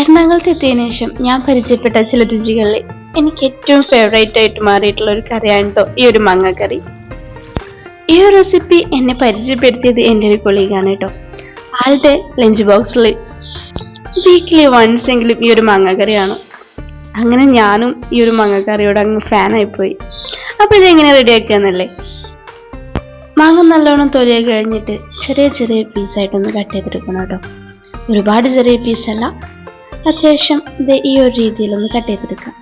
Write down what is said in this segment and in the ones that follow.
എറണാകുളത്ത് എത്തിയതിനു ശേഷം ഞാൻ പരിചയപ്പെട്ട ചില രുചികളിൽ എനിക്ക് ഏറ്റവും ഫേവറേറ്റ് ആയിട്ട് മാറിയിട്ടുള്ള ഒരു കറിയാണ് കേട്ടോ ഈ ഒരു മാങ്ങാക്കറി. ഈ ഒരു റെസിപ്പി എന്നെ പരിചയപ്പെടുത്തിയത് എൻ്റെ ഒരു കൊളീഗാണ് കേട്ടോ. ആളുടെ ലഞ്ച് ബോക്സിൽ വീക്കിലി വൺസ് എങ്കിലും ഈ ഒരു മാങ്ങാക്കറിയാണ്. അങ്ങനെ ഞാനും ഈ ഒരു മാങ്ങാക്കറിയോട് അങ്ങ് ഫാനായിപ്പോയി. അപ്പോൾ ഇതെങ്ങനെ റെഡിയാക്കുകയെന്നല്ലേ. മാങ്ങ നല്ലോണം തൊലിയൊക്കെ കഴിഞ്ഞിട്ട് ചെറിയ ചെറിയ പീസായിട്ടൊന്ന് കട്ട് ചെയ്തെടുക്കണം കേട്ടോ. ഒരുപാട് ചെറിയ പീസല്ല, അത്യാവശ്യം ഇത് ഈ ഒരു രീതിയിലൊന്ന് കട്ട് ചെയ്തെടുക്കാം.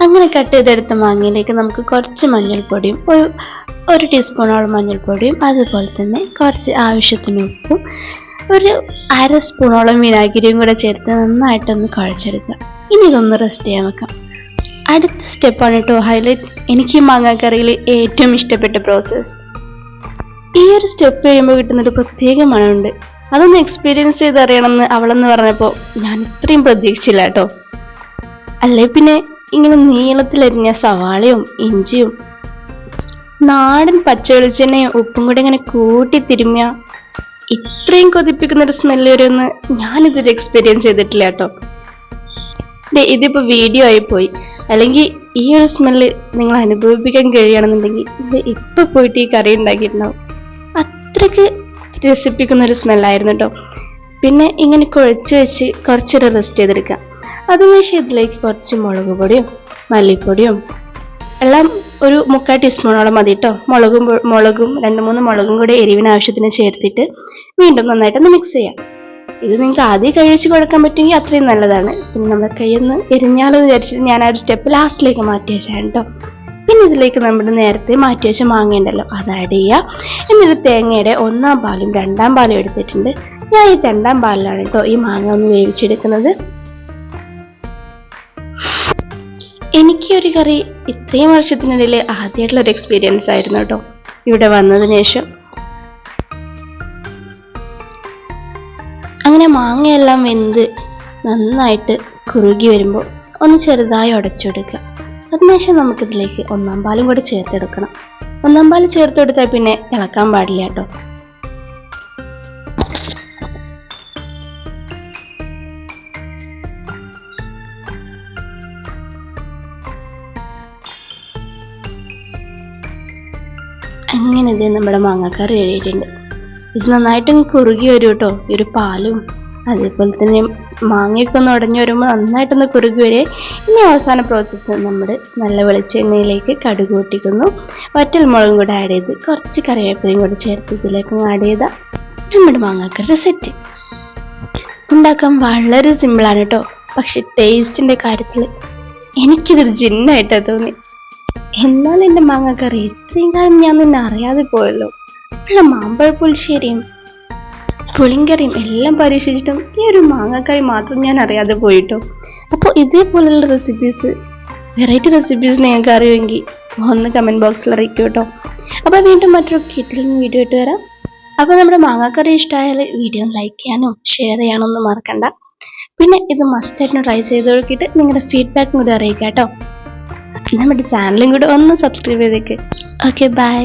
അങ്ങനെ കട്ട് ചെയ്തെടുത്ത മാങ്ങയിലേക്ക് നമുക്ക് കുറച്ച് മഞ്ഞൾപ്പൊടിയും ഒരു ടീസ്പൂണോളം മഞ്ഞൾപ്പൊടിയും അതുപോലെ തന്നെ കുറച്ച് ആവശ്യത്തിന് ഉപ്പും ഒരു 1/2 സ്പൂണോളം വിനാഗിരിയും കൂടെ ചേർത്ത് നന്നായിട്ടൊന്ന് കുഴച്ചെടുക്കുക. ഇനി ഇതൊന്ന് റെസ്റ്റ് ചെയ്യാൻ വെക്കാം. അടുത്ത സ്റ്റെപ്പാണ് കേട്ടോ ഹൈലൈറ്റ്. എനിക്ക് ഈ മാങ്ങാക്കറിയിൽ ഏറ്റവും ഇഷ്ടപ്പെട്ട പ്രോസസ്സ്. ഈ ഒരു സ്റ്റെപ്പ് ചെയ്യുമ്പോൾ കിട്ടുന്നൊരു പ്രത്യേക മണമുണ്ട്. അതൊന്ന് എക്സ്പീരിയൻസ് ചെയ്തറിയണമെന്ന് അവളെന്ന് പറഞ്ഞപ്പോൾ ഞാൻ ഇത്രയും പ്രതീക്ഷിച്ചില്ല കേട്ടോ. അല്ലേ പിന്നെ ഇങ്ങനെ നീളത്തിലരിഞ്ഞ സവാളയും ഇഞ്ചിയും നാടൻ പച്ച വെളിച്ചെണ്ണയും ഉപ്പും കൂടി ഇങ്ങനെ കൂട്ടി തിരുമ്മിയ ഇത്രയും കൊതിപ്പിക്കുന്നൊരു സ്മെല്ല് വരുമെന്ന് ഞാനിതൊരു എക്സ്പീരിയൻസ് ചെയ്തിട്ടില്ല കേട്ടോ. ഇതിപ്പോൾ വീഡിയോ ആയിപ്പോയി. അല്ലെങ്കിൽ ഈ ഒരു സ്മെല്ല് നിങ്ങൾ അനുഭവിപ്പിക്കാൻ കഴിയുകയാണെന്നുണ്ടെങ്കിൽ ഇത് ഇപ്പം പോയിട്ട് ഈ കറി ഉണ്ടാക്കിയിട്ടുണ്ടാവും. അത്രയ്ക്ക് രസിപ്പിക്കുന്നൊരു സ്മെല്ലായിരുന്നു കേട്ടോ. പിന്നെ ഇങ്ങനെ കുഴച്ച് വെച്ച് കുറച്ചേരം റെസ്റ്റ് ചെയ്തെടുക്കാം. അതിനുശേഷം ഇതിലേക്ക് കുറച്ച് മുളക് പൊടിയും മല്ലിപ്പൊടിയും എല്ലാം ഒരു 3/4 ടീസ്പൂണോളം മതി കേട്ടോ. മുളകും 2-3 മുളകും കൂടി എരിവിന് ആവശ്യത്തിന് ചേർത്തിട്ട് വീണ്ടും നന്നായിട്ടൊന്ന് മിക്സ് ചെയ്യാം. ഇത് നിങ്ങൾക്ക് ആദ്യം കൈ വെച്ച് കൊടുക്കാൻ പറ്റുമെങ്കിൽ അത്രയും നല്ലതാണ്. പിന്നെ നമ്മുടെ കൈയൊന്ന് എരിഞ്ഞാലോ വിചാരിച്ചിട്ട് ഞാൻ ആ ഒരു സ്റ്റെപ്പ് ലാസ്റ്റിലേക്ക് മാറ്റി വെച്ചാണ് കേട്ടോ. പിന്നെ ഇതിലേക്ക് നമ്മൾ നേരത്തെ മാറ്റി വെച്ച മാങ്ങയുണ്ടല്ലോ അത് ആഡ് ചെയ്യുക. എന്നിട്ട് തേങ്ങയുടെ 1-ാം പാലും 2-ാം പാലും എടുത്തിട്ടുണ്ട്. ഞാൻ ഈ 2-ാം പാലിലാണ് കേട്ടോ ഈ മാങ്ങ ഒന്ന് വേവിച്ചെടുക്കുന്നത്. എനിക്ക് ഒരു കറി ഇത്രയും വർഷത്തിനിടയിൽ ആദ്യമായിട്ടുള്ളൊരു എക്സ്പീരിയൻസ് ആയിരുന്നു കേട്ടോ. ഇവിടെ വന്നതിന് ശേഷം അങ്ങനെ മാങ്ങയെല്ലാം വെന്ത് നന്നായിട്ട് കുറുകി വരുമ്പോൾ ഒന്ന് ചെറുതായി ഉടച്ചെടുക്കുക. അതിനുശേഷം നമുക്കിതിലേക്ക് 1-ാം പാലും കൂടി ചേർത്തെടുക്കണം. 1-ാം പാൽ ചേർത്ത് കൊടുത്താൽ പിന്നെ തിളക്കാൻ പാടില്ല കേട്ടോ. അങ്ങനെ ഇത് നമ്മുടെ മാങ്ങാക്കറി റെഡിയായിട്ടുണ്ട്. ഇത് നന്നായിട്ട് കുറുകി വരും കേട്ടോ. ഈ ഒരു പാലും അതേപോലെ തന്നെ മാങ്ങയൊക്കെ ഒന്ന് ഉടഞ്ഞു വരുമ്പോൾ നന്നായിട്ടൊന്ന് കുറുകി വരെ. ഇനി അവസാന പ്രോസസ്സ് നമ്മൾ നല്ല വെളിച്ചെണ്ണയിലേക്ക് കടുക് പൊട്ടിക്കുന്നു. വറ്റൽ മുളകും കൂടെ ആഡ് ചെയ്ത് കുറച്ച് കറിവേപ്പിലയും കൂടെ ചേർത്ത് ഇതിലേക്ക് ആഡ് ചെയ്താൽ നമ്മുടെ മാങ്ങാക്കറി സെറ്റ്. ഉണ്ടാക്കാൻ വളരെ സിമ്പിളാണ് കേട്ടോ. പക്ഷെ ടേസ്റ്റിൻ്റെ കാര്യത്തിൽ എനിക്കിതൊരു ജിന്നായിട്ടാണ് തോന്നി. എന്നാൽ എൻ്റെ മാങ്ങാക്കറി ഇത്രയും കാലം ഞാൻ നിന്നെ അറിയാതെ പോയല്ലോ. ഉള്ള മാമ്പഴ പുളിശ്ശേരിയും പുളിങ്കറിയും എല്ലാം പരീക്ഷിച്ചിട്ടും ഈ ഒരു മാങ്ങാക്കറി മാത്രം ഞാൻ അറിയാതെ പോയിട്ടോ. അപ്പോൾ ഇതേപോലെയുള്ള റെസിപ്പീസ് വെറൈറ്റി റെസിപ്പീസ് നിങ്ങൾക്ക് അറിയുമെങ്കിൽ ഒന്ന് കമൻറ്റ് ബോക്സിൽ അറിയിക്കും കേട്ടോ. അപ്പോൾ വീണ്ടും മറ്റൊരു കിറ്റിലും വീഡിയോ ഇട്ട് വരാം. അപ്പോൾ നമ്മുടെ മാങ്ങാക്കറി ഇഷ്ടമായാൽ വീഡിയോ ലൈക്ക് ചെയ്യാനും ഷെയർ ചെയ്യാനൊന്നും മറക്കണ്ട. പിന്നെ ഇത് മസ്റ്റായിട്ടും ട്രൈ ചെയ്ത് നോക്കിയിട്ട് നിങ്ങളുടെ ഫീഡ്ബാക്കും കൂടി അറിയിക്കാം കേട്ടോ. നമ്മുടെ ചാനലും കൂടി ഒന്ന് സബ്സ്ക്രൈബ് ചെയ്തേക്ക്. Okay, by.